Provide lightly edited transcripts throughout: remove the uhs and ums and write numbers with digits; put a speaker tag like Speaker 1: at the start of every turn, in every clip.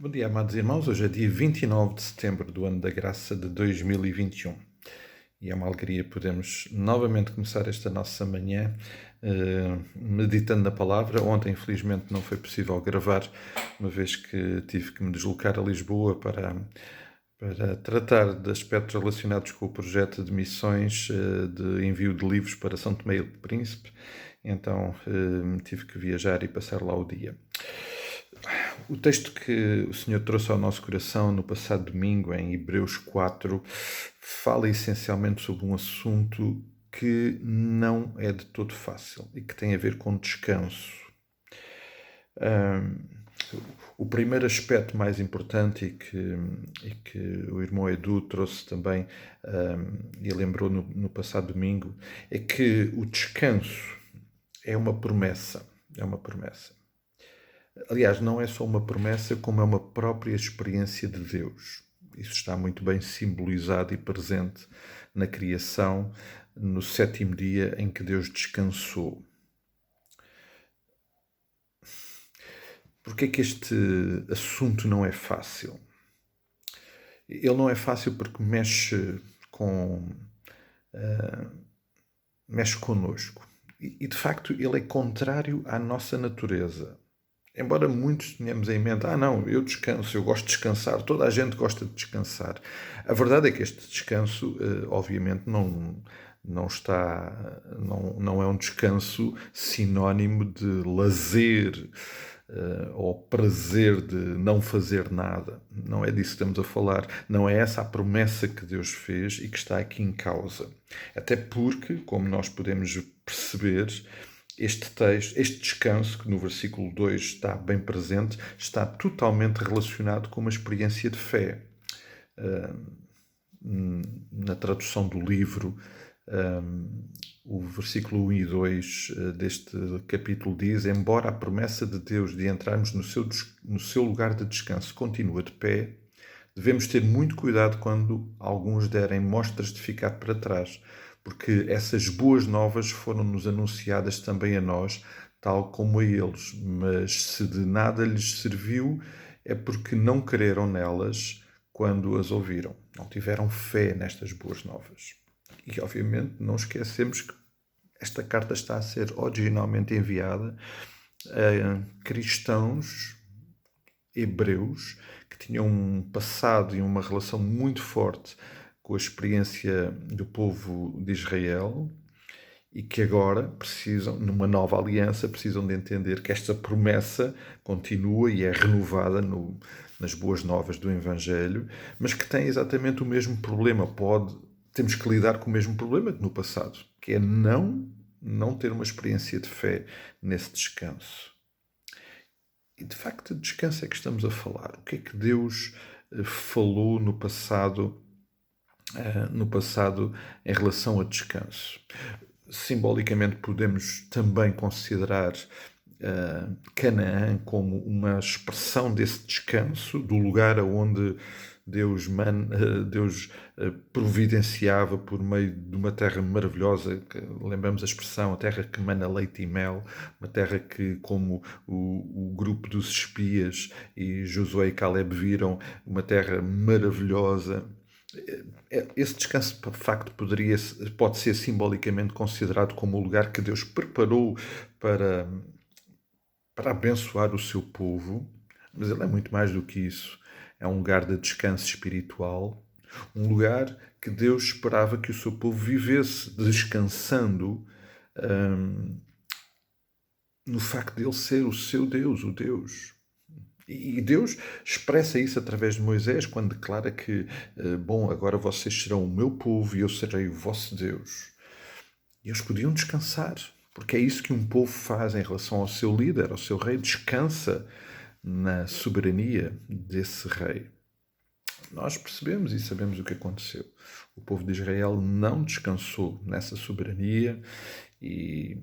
Speaker 1: Bom dia, amados irmãos. Hoje é dia 29 de setembro do ano da graça de 2021 e é uma alegria podermos novamente começar esta nossa manhã meditando na palavra. Ontem, infelizmente, não foi possível gravar, uma vez que tive que me deslocar a Lisboa para tratar de aspectos relacionados com o projeto de missões de envio de livros para São Tomé e Príncipe. Então tive que viajar e passar lá o dia. O texto que o Senhor trouxe ao nosso coração no passado domingo, em Hebreus 4, fala essencialmente sobre um assunto que não é de todo fácil e que tem a ver com descanso. O primeiro aspecto mais importante e que o irmão Edu trouxe também e lembrou no passado domingo é que o descanso é uma promessa. É uma promessa. Aliás, não é só uma promessa, como é uma própria experiência de Deus. Isso está muito bem simbolizado e presente na criação, no sétimo dia em que Deus descansou. Porquê é que este assunto não é fácil? Ele não é fácil porque mexe connosco. E de facto ele é contrário à nossa natureza. Embora muitos tenhamos em mente, não, eu descanso, eu gosto de descansar, toda a gente gosta de descansar. A verdade é que este descanso, obviamente, não é um descanso sinónimo de lazer ou prazer de não fazer nada. Não é disso que estamos a falar. Não é essa a promessa que Deus fez e que está aqui em causa. Até porque, como nós podemos perceber, este texto, este descanso, que no versículo 2 está bem presente, está totalmente relacionado com uma experiência de fé. Na tradução do livro, o versículo 1 e 2 deste capítulo diz: embora a promessa de Deus de entrarmos no seu lugar de descanso continua de pé, devemos ter muito cuidado quando alguns derem mostras de ficar para trás, porque essas boas novas foram-nos anunciadas também a nós, tal como a eles. Mas se de nada lhes serviu, é porque não creram nelas quando as ouviram. Não tiveram fé nestas boas novas. E, obviamente, não esquecemos que esta carta está a ser originalmente enviada a cristãos hebreus que tinham um passado e uma relação muito forte com a experiência do povo de Israel e que agora precisam, numa nova aliança, precisam de entender que esta promessa continua e é renovada nas boas novas do Evangelho, mas que tem exatamente o mesmo problema. Temos que lidar com o mesmo problema que no passado, que é não ter uma experiência de fé nesse descanso. E de facto, de descanso é que estamos a falar. O que é que Deus falou no passado em relação a descanso? Simbolicamente podemos também considerar Canaã como uma expressão desse descanso, do lugar onde Deus providenciava por meio de uma terra maravilhosa, que, lembramos a expressão, a terra que mana leite e mel, uma terra que, como o grupo dos espias e Josué e Caleb viram, uma terra maravilhosa. Esse descanso, de facto, pode ser simbolicamente considerado como o lugar que Deus preparou para abençoar o seu povo, mas ele é muito mais do que isso. É um lugar de descanso espiritual, um lugar que Deus esperava que o seu povo vivesse descansando no facto de ele ser o seu Deus, o Deus. E Deus expressa isso através de Moisés, quando declara que, agora vocês serão o meu povo e eu serei o vosso Deus. E eles podiam descansar, porque é isso que um povo faz em relação ao seu líder, ao seu rei, descansa na soberania desse rei. Nós percebemos e sabemos o que aconteceu. O povo de Israel não descansou nessa soberania e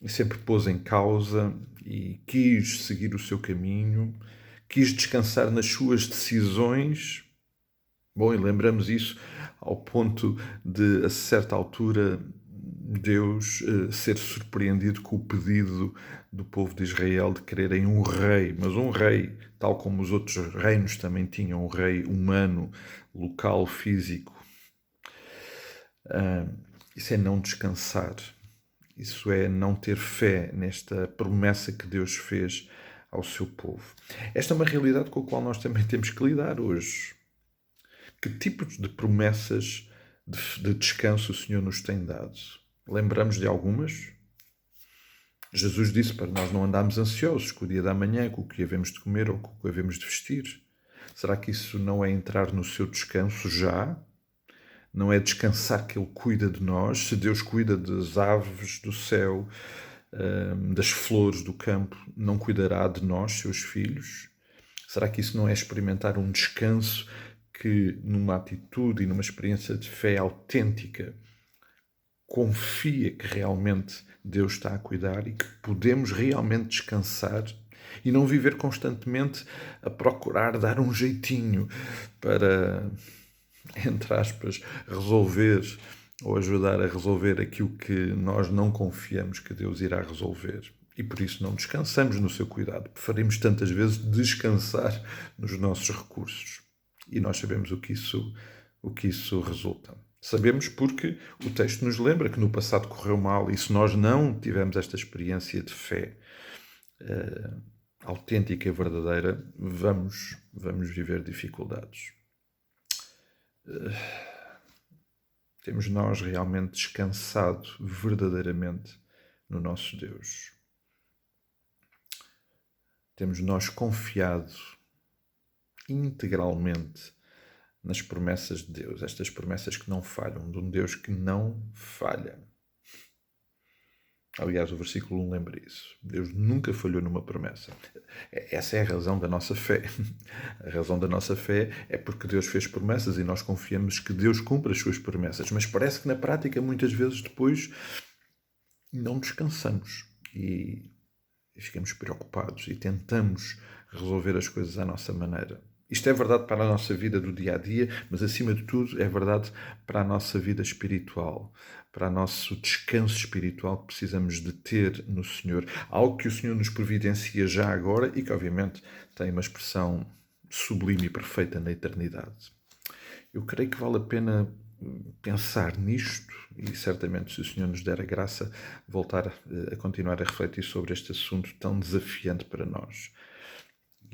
Speaker 1: sempre pôs em causa e quis seguir o seu caminho, quis descansar nas suas decisões. Bom, e lembramos isso ao ponto de, a certa altura, Deus ser surpreendido com o pedido do povo de Israel de quererem um rei, mas um rei, tal como os outros reinos também tinham um rei humano, local, físico. Isso é não descansar. Isso é não ter fé nesta promessa que Deus fez ao seu povo. Esta é uma realidade com a qual nós também temos que lidar hoje. Que tipos de promessas de descanso o Senhor nos tem dado? Lembramos de algumas? Jesus disse para nós não andarmos ansiosos com o dia da manhã, com o que havemos de comer ou com o que havemos de vestir. Será que isso não é entrar no seu descanso já? Não é descansar que Ele cuida de nós? Se Deus cuida das aves do céu, das flores do campo, não cuidará de nós, seus filhos? Será que isso não é experimentar um descanso que, numa atitude e numa experiência de fé autêntica, confia que realmente Deus está a cuidar e que podemos realmente descansar e não viver constantemente a procurar dar um jeitinho para, entre aspas, resolver ou ajudar a resolver aquilo que nós não confiamos que Deus irá resolver. E por isso não descansamos no seu cuidado. Preferimos tantas vezes descansar nos nossos recursos. E nós sabemos o que isso resulta. Sabemos porque o texto nos lembra que no passado correu mal e se nós não tivermos esta experiência de fé autêntica e verdadeira, vamos viver dificuldades. Temos nós realmente descansado verdadeiramente no nosso Deus? Temos nós confiado integralmente nas promessas de Deus, estas promessas que não falham, de um Deus que não falha? Aliás, o versículo 1 lembra isso. Deus nunca falhou numa promessa. Essa é a razão da nossa fé. A razão da nossa fé é porque Deus fez promessas e nós confiamos que Deus cumpre as suas promessas. Mas parece que na prática, muitas vezes depois, não descansamos e ficamos preocupados e tentamos resolver as coisas à nossa maneira. Isto é verdade para a nossa vida do dia a dia, mas acima de tudo é verdade para a nossa vida espiritual, para o nosso descanso espiritual que precisamos de ter no Senhor. Algo que o Senhor nos providencia já agora e que obviamente tem uma expressão sublime e perfeita na eternidade. Eu creio que vale a pena pensar nisto e certamente, se o Senhor nos der a graça, voltar a continuar a refletir sobre este assunto tão desafiante para nós.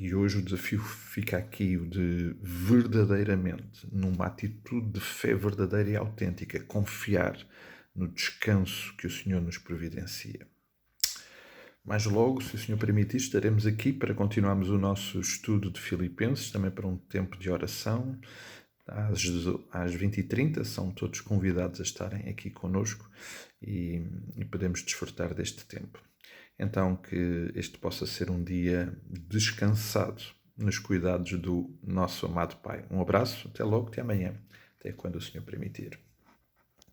Speaker 1: E hoje o desafio fica aqui, o de verdadeiramente, numa atitude de fé verdadeira e autêntica, confiar no descanso que o Senhor nos providencia. Mais logo, se o Senhor permitir, estaremos aqui para continuarmos o nosso estudo de Filipenses, também para um tempo de oração. Às 20h30 são todos convidados a estarem aqui conosco e podemos desfrutar deste tempo. Então, que este possa ser um dia descansado nos cuidados do nosso amado Pai. Um abraço, até logo, até amanhã, até quando o Senhor permitir.